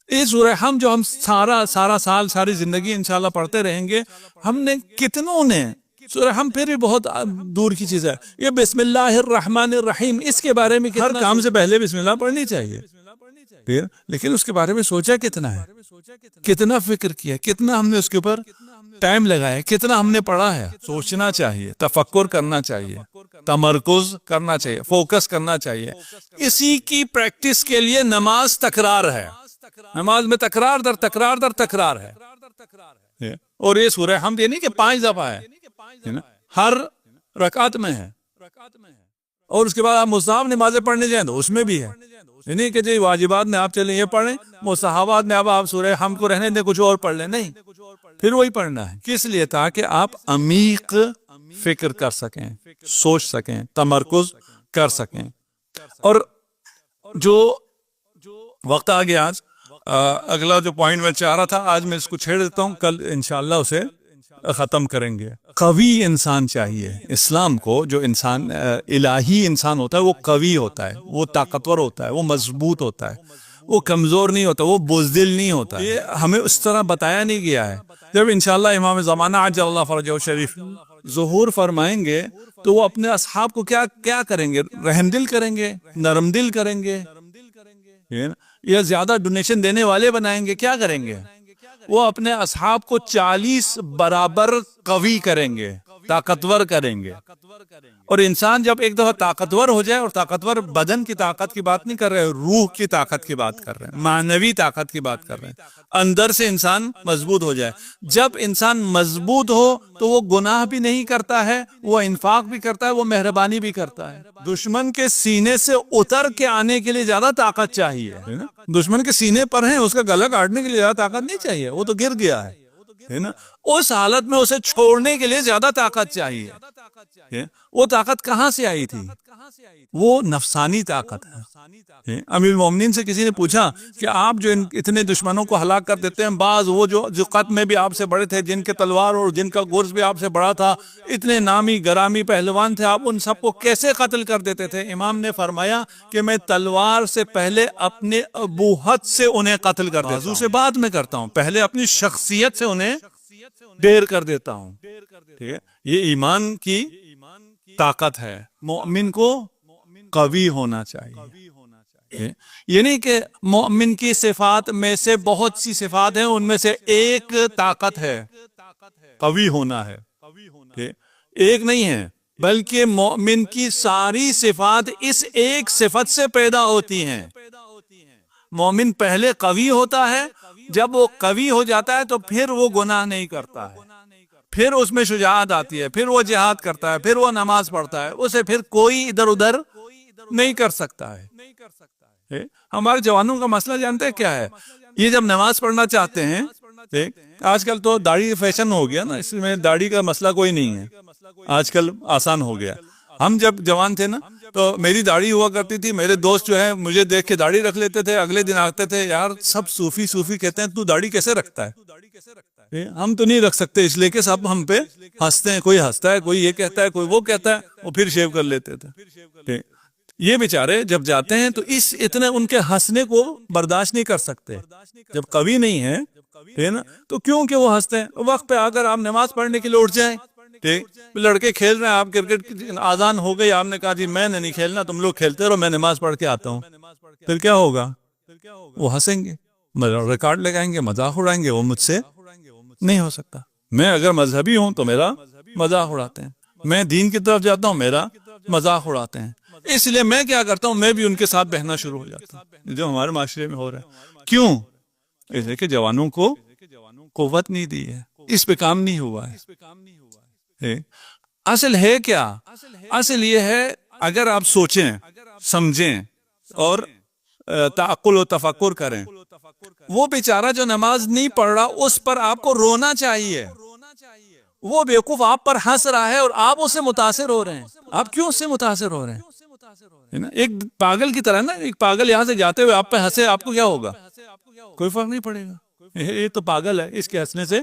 یہ سورہ ہم جو ہم سارا سال ساری زندگی انشاءاللہ پڑھتے رہیں گے، ہم نے کتنوں نے سورہ ہم پھر بھی بہت دور کی چیز ہے. یہ بسم اللہ الرحمن الرحیم، اس کے بارے میں ہر کام سے پہلے بسم اللہ پڑھنی چاہیے پھر، لیکن اس کے بارے میں سوچا کتنا ہے، کتنا فکر کیا، کتنا ہم نے اس کے اوپر ٹائم لگایا، کتنا ہم نے پڑھا ہے. سوچنا چاہیے، تفکر کرنا چاہیے، تمرکز کرنا چاہیے، فوکس کرنا چاہیے. اسی کی پریکٹس کے لیے نماز تکرار ہے، نماز میں تکرار در تکرار در تکرار ہے. اور یہ سورہ حمد یہ نہیں کہ 5 دفعہ ہے، ہر رکعت میں ہے. اور اس کے بعد آپ مستحب نمازیں پڑھنے جائیں تو اس میں بھی ہے، نہیں کہ جی واجبات میں آپ چلیں یہ پڑھیں، مستحبات میں اب آپ سورہ حمد کو رہنے دیں کچھ اور پڑھ لیں، نہیں، پھر وہی پڑھنا ہے. کس لیے؟ تاکہ آپ عمیق فکر کر سکیں، سوچ سکیں، تمرکز کر سکیں. اور جو وقت آ گیا، آج اگلا جو پوائنٹ میں چاہ رہا تھا آج میں اس کو چھیڑ دیتا ہوں، کل انشاءاللہ اسے ختم کریں گے. قوی انسان چاہیے اسلام کو. جو انسان الہی انسان ہوتا ہے وہ قوی ہوتا ہے، وہ طاقتور ہوتا ہے، وہ مضبوط ہوتا ہے، وہ کمزور نہیں ہوتا، وہ بزدل نہیں ہوتا. یہ ہمیں اس طرح بتایا نہیں گیا ہے. جب انشاءاللہ امام زمانہ عجل اللہ فرجہ شریف ظہور فرمائیں گے تو وہ اپنے اصحاب کو کیا کریں گے؟ رحم دل کریں گے، نرم دل کریں گے، یا زیادہ ڈونیشن دینے والے بنائیں گے. کیا کریں گے؟ وہ اپنے اصحاب کو 40 برابر قوی کریں گے، طاقتور کریں گے. اور انسان جب ایک دفعہ طاقتور ہو جائے، اور طاقتور بدن کی طاقت کی بات نہیں کر رہے، روح کی طاقت کی بات کر رہے ہیں، معنوی طاقت کی بات کر رہے ہیں، اندر سے انسان مضبوط ہو جائے. جب انسان مضبوط ہو تو وہ گناہ بھی نہیں کرتا ہے، وہ انفاق بھی کرتا ہے، وہ مہربانی بھی کرتا ہے. دشمن کے سینے سے اتر کے آنے کے لیے زیادہ طاقت چاہیے. دشمن کے سینے پر ہیں، اس کا گلا کاٹنے کے لیے زیادہ طاقت نہیں چاہیے، وہ تو گر گیا ہے نا. اس حالت میں اسے چھوڑنے کے لیے زیادہ طاقت چاہیے. وہ طاقت کہاں سے آئی تھی؟ وہ نفسانی طاقت ہے. امیر المومنین سے کسی نے پوچھا کہ آپ جو اتنے دشمنوں کو ہلاک کر دیتے ہیں، بعض وہ جو قط میں بھی آپ سے بڑے تھے، جن کے تلوار اور جن کا گرز بھی آپ سے بڑا تھا، اتنے نامی گرامی پہلوان تھے، آپ ان سب کو کیسے قتل کر دیتے تھے؟ امام نے فرمایا کہ میں تلوار سے پہلے اپنے ابوہت سے انہیں قتل کر دیتا ہوں، بازو سے بعد میں کرتا ہوں، پہلے اپنی شخصیت سے انہیں ڈیر کر دیتا ہوں. ٹھیک ہے، یہ ایمان کی طاقت ہے. مومن کو قوی ہونا چاہیے. یہ نہیں کہ مومن کی صفات میں سے بہت سی صفات ہیں، ان میں سے ایک طاقت ہے، قوی ہونا ہے. ایک نہیں ہے، بلکہ مومن کی ساری صفات اس ایک صفت سے پیدا ہوتی ہیں. مومن پہلے قوی ہوتا ہے، جب وہ قوی ہو جاتا ہے تو پھر وہ گناہ نہیں کرتا ہے، پھر اس میں شجاعت آتی ہے، پھر وہ جہاد کرتا ہے، پھر وہ نماز پڑھتا ہے، اسے پھر کوئی ادھر ادھر نہیں کر سکتا ہے. ہمارے جوانوں کا مسئلہ جانتے ہیں کیا ہے؟ یہ جب نماز پڑھنا چاہتے ہیں، آج کل تو داڑھی فیشن ہو گیا نا، اس میں داڑھی کا مسئلہ کوئی نہیں ہے، آج کل آسان ہو گیا. ہم جب جوان تھے نا تو میری داڑھی ہوا کرتی تھی، میرے دوست جو ہے مجھے دیکھ کے داڑھی رکھ لیتے تھے، اگلے دن آتے تھے، یار سب صوفی کہتے ہیں تو داڑھی کیسے رکھتا ہے؟ ہم تو نہیں رکھ سکتے، اس لیے کہ سب ہم پہ ہنستے ہیں، کوئی ہنستا ہے، کوئی یہ کہتا ہے، کوئی وہ کہتا ہے، وہ پھر شیو کر لیتے تھے. یہ بیچارے جب جاتے ہیں تو اتنے ان کے ہنسنے کو برداشت نہیں کر سکتے. جب قوی نہیں ہے نا تو کیوں کہ وہ ہنستے ہیں. وقت پہ اگر آپ نماز پڑھنے کے لیے اٹھ جائیں، لڑکے کھیل رہے ہیں، آپ کرکٹ کی آذان ہو گئی، آپ نے کہا جی میں نہیں کھیلنا، تم لوگ کھیلتے رہو، میں نماز پڑھ کے آتا ہوں، پھر کیا ہوگا؟ وہ ہنسیں گے، ریکارڈ لگائیں گے، مذاق اڑائیں گے. وہ مجھ سے نہیں ہو سکتا. میں اگر مذہبی ہوں تو میرا مذاق اڑاتے ہیں، میں دین کی طرف جاتا ہوں، میرا مذاق اڑاتے ہیں. اس لیے میں کیا کرتا ہوں، میں بھی ان کے ساتھ بہنا شروع ہو جاتا ہوں، جو ہمارے معاشرے میں ہو رہا ہے. کیوں؟ اس لیے کہ جوانوں کو قوت نہیں دی ہے، اس پہ کام نہیں ہوا ہے. اصل ہے کیا؟ اصل یہ ہے اگر آپ سوچیں، سمجھیں اور تعقل و تفکر کریں. وہ بیچارہ جو نماز نہیں پڑھ رہا، اس پر آپ کو رونا چاہیے. وہ بیوقوف آپ پر ہنس رہا ہے اور آپ اس سے متاثر ہو رہے ہیں. آپ کیوں اس سے متاثر ہو رہے ہیں؟ ایک پاگل کی طرح نا، ایک پاگل یہاں سے جاتے ہوئے آپ پہ ہنسے، آپ کو کیا ہوگا؟ کوئی فرق نہیں پڑے گا، یہ تو پاگل ہے، اس کے ہنسنے سے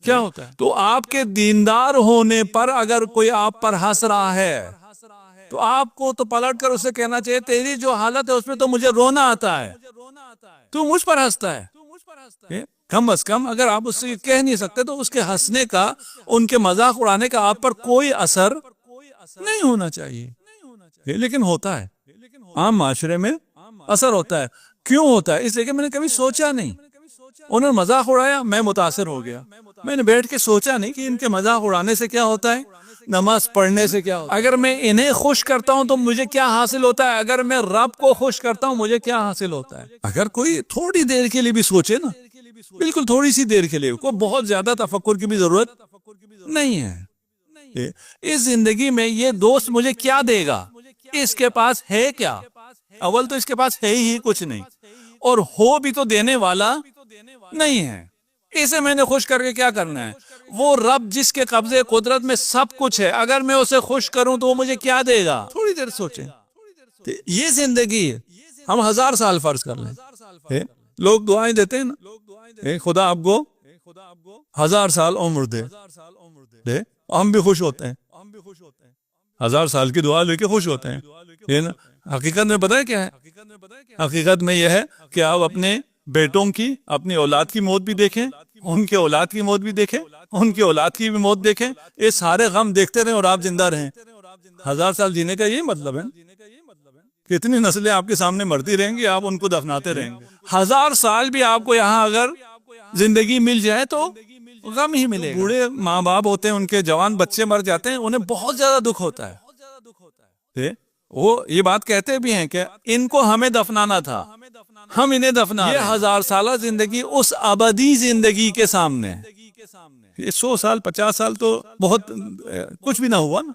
کیا ہوتا ہے؟ تو آپ کے دیندار ہونے پر اگر کوئی آپ پر ہنس رہا ہے تو آپ کو تو پلٹ کر اسے کہنا چاہیے تیری جو حالت ہے اس میں تو مجھے رونا آتا ہے، تو مجھ پر ہنستا ہے۔ کم از کم اگر آپ اس سے کہہ نہیں سکتے تو اس کے ہنسنے کا، ان کے مذاق اڑانے کا آپ پر کوئی اثر نہیں ہونا چاہیے، لیکن ہوتا ہے، عام معاشرے میں اثر ہوتا ہے۔ کیوں ہوتا ہے؟ اس لیے کہ میں نے کبھی سوچا نہیں، انہوں نے مذاق اڑایا، میں متاثر ہو گیا، میں نے بیٹھ کے سوچا نہیں کہ ان کے مذاق اڑانے سے کیا ہوتا ہے، نماز پڑھنے سے کیا ہوتا ہے، اگر میں انہیں خوش کرتا ہوں تو مجھے کیا حاصل ہوتا ہے، اگر میں رب کو خوش کرتا ہوں مجھے کیا حاصل ہوتا ہے۔ اگر کوئی تھوڑی دیر کے لیے بھی سوچے نا، بالکل تھوڑی سی دیر کے لیے، کوئی بہت زیادہ تفکر کی بھی ضرورت نہیں ہے۔ اس زندگی میں یہ دوست مجھے کیا دے گا، اس کے پاس ہے کیا؟ اول تو اس کے پاس ہے ہی کچھ نہیں، اور ہو بھی تو دینے والا نہیں ہے، اسے میں نے خوش کر کے کیا کرنا ہے؟ وہ رب جس کے قبضے قدرت میں سب کچھ ہے، اگر میں اسے خوش کروں تو وہ مجھے کیا دے گا؟ تھوڑی دیر سوچیں، یہ زندگی ہے۔ ہم 1000 سال فرض کر لیں، لوگ دعائیں دیتے ہیں نا، خدا آپ کو 1000 سال عمر دے، ہم بھی خوش ہوتے ہیں، 1000 سال کی دعا لے کے خوش ہوتے ہیں۔ حقیقت میں پتہ ہے کیا ہے؟ حقیقت میں یہ ہے کہ آپ اپنے بیٹوں کی، اپنی اولاد کی موت بھی دیکھیں، ان کے اولاد کی موت بھی دیکھیں، ان کی اولاد کی بھی موت دیکھیں، یہ سارے غم دیکھتے رہیں اور آپ زندہ رہیں۔ 1000 سال جینے کا یہی مطلب ہے، کتنی نسلیں آپ کے سامنے مرتی رہیں گی، آپ ان کو دفناتے رہیں گے۔ 1000 سال بھی آپ کو یہاں اگر زندگی مل جائے تو غم ہی ملے گا۔ بوڑھے ماں باپ ہوتے ہیں، ان کے جوان بچے مر جاتے ہیں، انہیں بہت زیادہ دکھ ہوتا ہے، وہ یہ بات کہتے بھی ہیں کہ ان کو ہمیں دفنانا تھا، ہم انہیں دفنا۔ یہ 1000 سالہ زندگی اس ابدی زندگی کے سامنے، یہ 100 سال 50 سال تو بہت کچھ بھی نہ ہوا نا،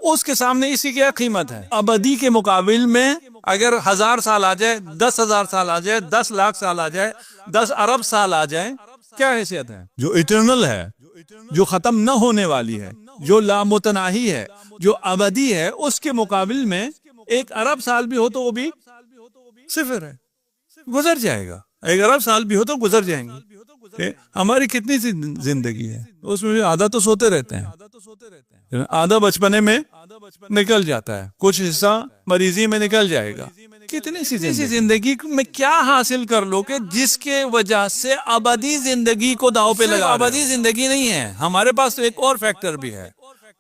اس کے سامنے اسی کی قیمت ہے۔ ابدی کے مقابل میں اگر 1000 سال آ جائے، 10,000 سال آ جائے، 10 لاکھ سال آ جائے، 10 ارب سال آ جائے، کیا حیثیت ہے؟ جو ایٹرنل ہے، جو ختم نہ ہونے والی ہے، جو لامتناہی ہے، جو ابدی ہے، اس کے مقابل میں 1 ارب سال بھی ہو تو وہ بھی صفر ہے، گزر جائے گا۔ 1 ارب سال بھی ہو تو گزر جائیں گے۔ ہماری کتنی سی زندگی ہے، اس میں آدھا تو سوتے رہتے ہیں، آدھا بچپنے میں نکل جاتا ہے، کچھ حصہ مریضی میں نکل جائے گا۔ کتنی سی زندگی میں کیا حاصل کر لو کہ جس کے وجہ سے ابدی زندگی کو داؤ پہ لگا؟ ابدی زندگی نہیں ہے، ہمارے پاس تو ایک اور فیکٹر بھی ہے،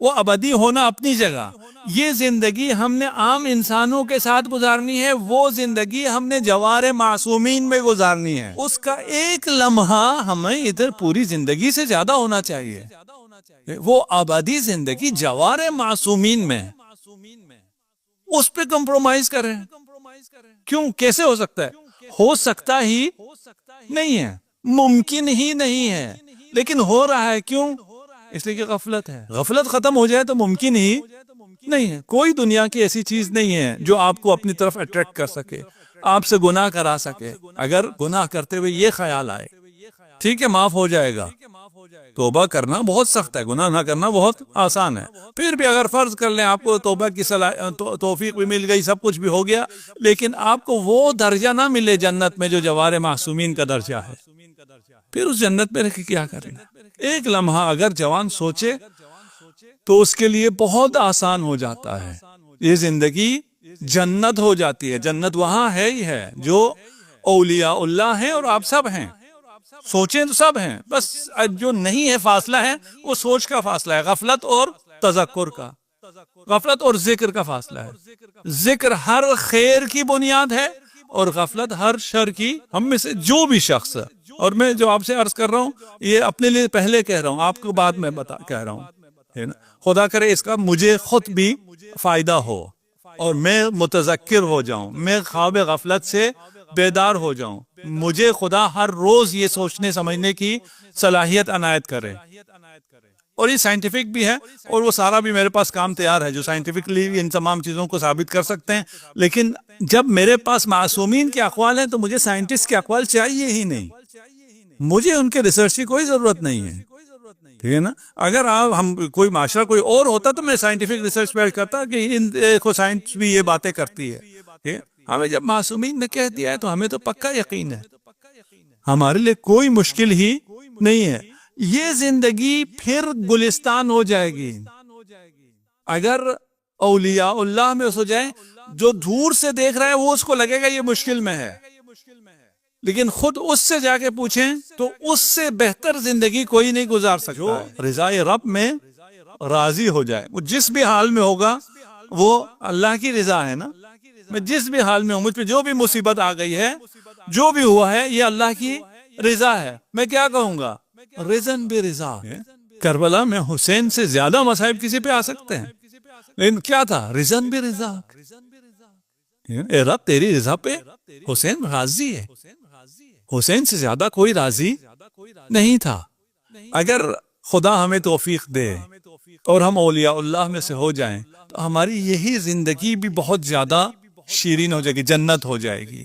وہ ابدی ہونا اپنی جگہ۔ یہ زندگی ہم نے عام انسانوں کے ساتھ گزارنی ہے، وہ زندگی ہم نے جوار معصومین میں گزارنی ہے، اس کا ایک لمحہ ہمیں ادھر پوری زندگی سے زیادہ ہونا چاہیے۔ وہ ابدی زندگی جوار معصومین میں، اس پہ کمپرومائز کریں۔ کیوں؟ کیسے ہو سکتا ہے؟ ہو سکتا ہی نہیں ہے، ممکن ہی نہیں ہے، لیکن ہو رہا ہے۔ کیوں؟ اس لیے کہ غفلت ہے۔ غفلت ختم ہو جائے تو ممکن ہی نہیں ہے۔ کوئی دنیا کی ایسی چیز نہیں ہے جو آپ کو اپنی طرف اٹریکٹ کر سکے، آپ سے گناہ کرا سکے۔ اگر گناہ کرتے ہوئے یہ خیال آئے ٹھیک ہے معاف ہو جائے گا، توبہ کرنا بہت سخت ہے، گناہ نہ کرنا بہت آسان ہے۔ پھر بھی اگر فرض کر لیں آپ کو توبہ کی توفیق بھی مل گئی، سب کچھ بھی ہو گیا، لیکن آپ کو وہ درجہ نہ ملے جنت میں جو جوار معصومین کا درجہ ہے، پھر اس جنت میں رہ کے کیا کرنا؟ ایک لمحہ اگر جوان سوچے تو اس کے لیے بہت آسان ہو جاتا ہے، یہ زندگی جنت ہو جاتی ہے۔ جنت وہاں ہے ہی ہے جو اولیاء اللہ ہیں اور آپ سب ہیں، سوچیں تو سب ہیں، بس جو نہیں ہے فاصلہ ہے وہ سوچ کا فاصلہ ہے، غفلت اور تذکر کا، غفلت اور ذکر کا فاصلہ ہے۔ ذکر ہر خیر کی بنیاد ہے اور غفلت ہر شر کی۔ ہم میں سے جو بھی شخص، اور میں جو آپ سے عرض کر رہا ہوں یہ اپنے لیے پہلے کہہ رہا ہوں، آپ کو بعد میں کہہ رہا ہوں، خدا کرے اس کا مجھے خود بھی فائدہ ہو اور میں متذکر ہو جاؤں، میں خواب غفلت سے بیدار ہو جاؤں، مجھے خدا ہر روز یہ سوچنے سمجھنے کی صلاحیت عنایت کرے۔ اور یہ سائنٹیفک بھی ہے، اور وہ سارا بھی میرے پاس کام تیار ہے جو سائنٹیفکلی ان تمام چیزوں کو ثابت کر سکتے ہیں، لیکن جب میرے پاس معصومین کے اقوال ہیں تو مجھے سائنٹسٹ کے اقوال چاہیے ہی نہیں، مجھے ان کے ریسرچ کی کوئی ضرورت نہیں ہے، ٹھیک ہے نا۔ اگر ہم کوئی معاشرہ کوئی اور ہوتا تو میں سائنٹیفک ریسرچ پیش کرتا کہ دیکھو سائنس بھی یہ باتیں کرتی ہے۔ ہمیں جب معصومین نے کہہ دیا ہے تو ہمیں تو پکا یقین ہے، ہمارے لیے کوئی مشکل ہی نہیں ہے۔ یہ زندگی پھر گلستان ہو جائے گی اگر اولیاء اللہ میں ہو جائیں، جو دور سے دیکھ رہا ہے وہ اس کو لگے گا یہ مشکل میں ہے، لیکن خود اس سے جا کے پوچھیں تو اس سے بہتر زندگی کوئی نہیں گزار سکتا ہے۔ رضا رب میں راضی ہو جائے، وہ جس بھی حال میں ہوگا وہ اللہ کی رضا ہے نا۔ میں جس بھی حال میں ہوں، مجھ پہ جو بھی مصیبت آ گئی ہے، جو بھی ہوا ہے، یہ اللہ کی رضا ہے، میں کیا کہوں گا؟ رضن بے رضا۔ کربلا میں حسین سے زیادہ مصائب کسی پہ آ سکتے ہیں، لیکن کیا تھا؟ رضن بے رضا۔ اے رب تیری رضا پہ حسین راضی ہے، حسین سے زیادہ کوئی راضی نہیں تھا۔ اگر خدا ہمیں توفیق دے اور ہم اولیاء اللہ میں سے ہو جائیں تو ہماری یہی زندگی بھی بہت زیادہ شیرین ہو جائے گی، جنت ہو جائے گی۔